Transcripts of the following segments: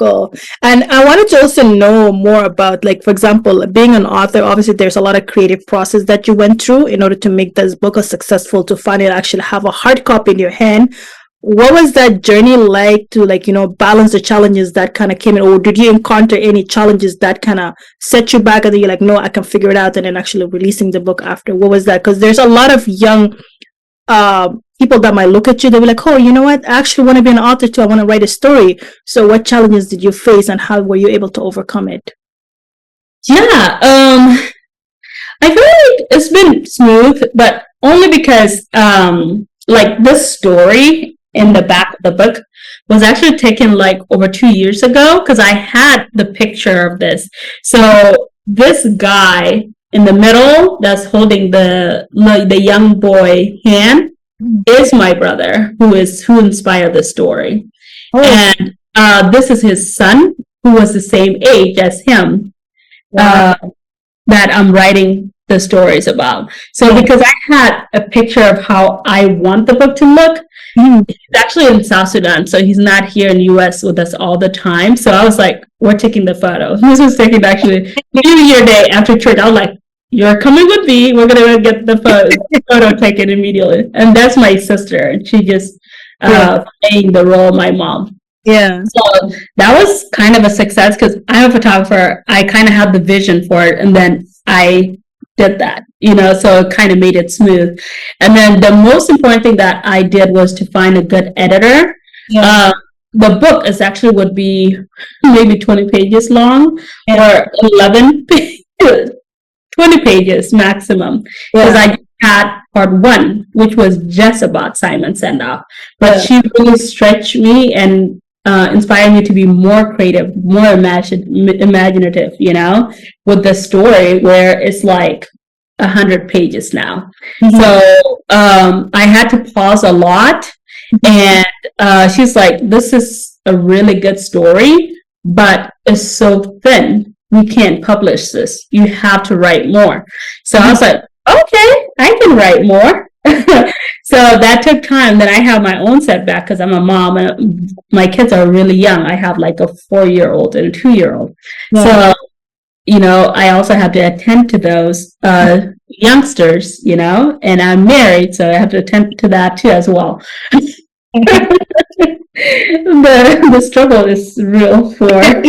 Cool. And I wanted to also know more about, like, for example, being an author. Obviously, there's a lot of creative process that you went through in order to make this book a successful, to finally actually have a hard copy in your hand. What was that journey like to, like, balance the challenges that kind of came in, or did you encounter any challenges that kind of set you back, and then you're like, no, I can figure it out, and then actually releasing the book after? What was that? Because there's a lot of young people that might look at you, they'll be like, oh, you know what? I actually want to be an author too. I want to write a story. So what challenges did you face, and how were you able to overcome it? Yeah, I feel like it's been smooth, but only because like this story in the back of the book was actually taken like over 2 years ago, because I had the picture of this. So this guy in the middle that's holding the young boy hand is my brother, who inspired the story. Oh. And this is his son, who was the same age as him. Wow. That I'm writing the stories about. So because I had a picture of how I want the book to look, he's actually in South Sudan, so he's not here in the US with us all the time. So I was like, we're taking the photo. This was taken actually New Year Day after church. I was like, you're coming with me. We're going to get the photo taken immediately. And that's my sister. And she just playing the role of my mom. Yeah. So that was kind of a success, because I'm a photographer. I kind of had the vision for it, and then I did that, so it kind of made it smooth. And then the most important thing that I did was to find a good editor. Yeah. The book is actually would be maybe 20 pages long, or 11 20 pages maximum, because I had part 1, which was just about Simon Sendoff, but she really stretched me and inspired me to be more creative, more imaginative, with the story, where it's like 100 pages now. Mm-hmm. So I had to pause a lot, and she's like, this is a really good story, but it's so thin. We can't publish this. You have to write more. So I was like, okay, I can write more. So that took time. Then I have my own setback, because I'm a mom and my kids are really young. I have like a 4-year-old and a 2-year-old. Yeah. So, I also have to attend to those youngsters, and I'm married, so I have to attend to that too as well. The struggle is real for a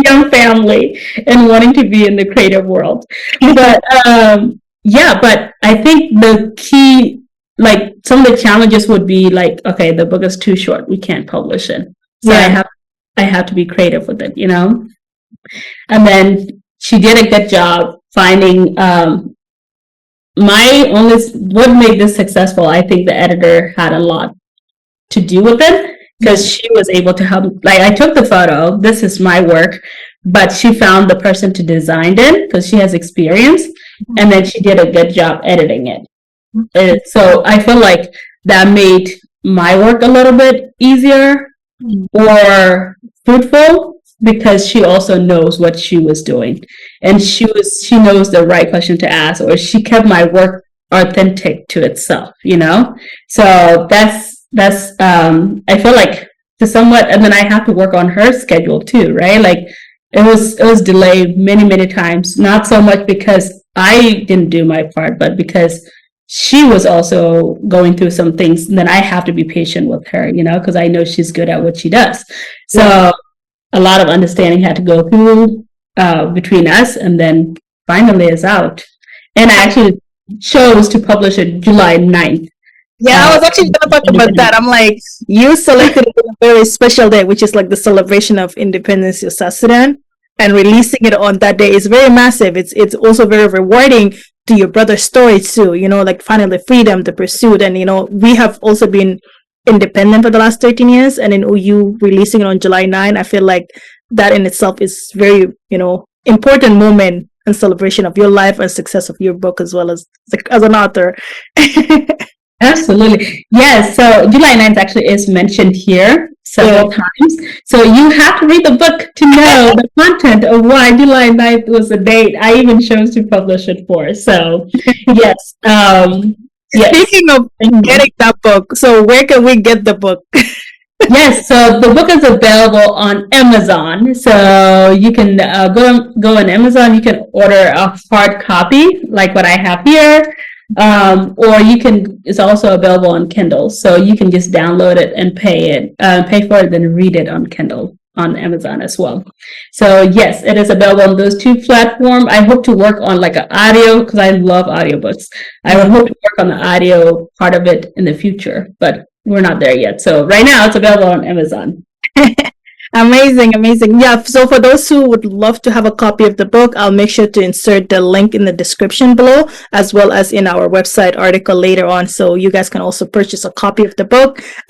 young family and wanting to be in the creative world. But but I think the key, like, some of the challenges would be like, okay, the book is too short, we can't publish it. So I have to be creative with it, And then she did a good job finding what made this successful. I think the editor had a lot to do with it, because she was able to help. Like, I took the photo, this is my work, but she found the person to design it, because she has experience, and then she did a good job editing it. And so I feel like that made my work a little bit easier or fruitful, because she also knows what she was doing, and she knows the right question to ask, or she kept my work authentic to itself, So that's I feel like to somewhat, and then I have to work on her schedule too, right? Like, it was delayed many times, not so much because I didn't do my part, but because she was also going through some things, and then I have to be patient with her, because I know she's good at what she does. So a lot of understanding had to go through between us, and then finally it's out. And I actually chose to publish it July 9th. Yeah, I was actually going to talk about that. I'm like, you selected a very special day, which is like the celebration of independence of South Sudan, and releasing it on that day is very massive. It's also very rewarding to your brother's story too, like finding the freedom, the pursuit. And, we have also been independent for the last 13 years, and then you releasing it on July 9, I feel like that in itself is very, important moment and celebration of your life and success of your book, as well as an author. Absolutely. Yes. So July 9th actually is mentioned here several times. So you have to read the book to know the content of why July 9th was the date I even chose to publish it for. So yes. Speaking of getting that book, so where can we get the book? Yes, so the book is available on Amazon. So you can go on Amazon. You can order a hard copy, like what I have here, or you can. It's also available on Kindle. So you can just download it and pay for it, then read it on Kindle on Amazon as well. So yes, it is available on those two platforms. I hope to work on like an audio because I love audiobooks. I would hope to work on the audio part of it in the future, but we're not there yet. So right now it's available on Amazon. Amazing, amazing. Yeah, so for those who would love to have a copy of the book, I'll make sure to insert the link in the description below, as well as in our website article later on. So you guys can also purchase a copy of the book.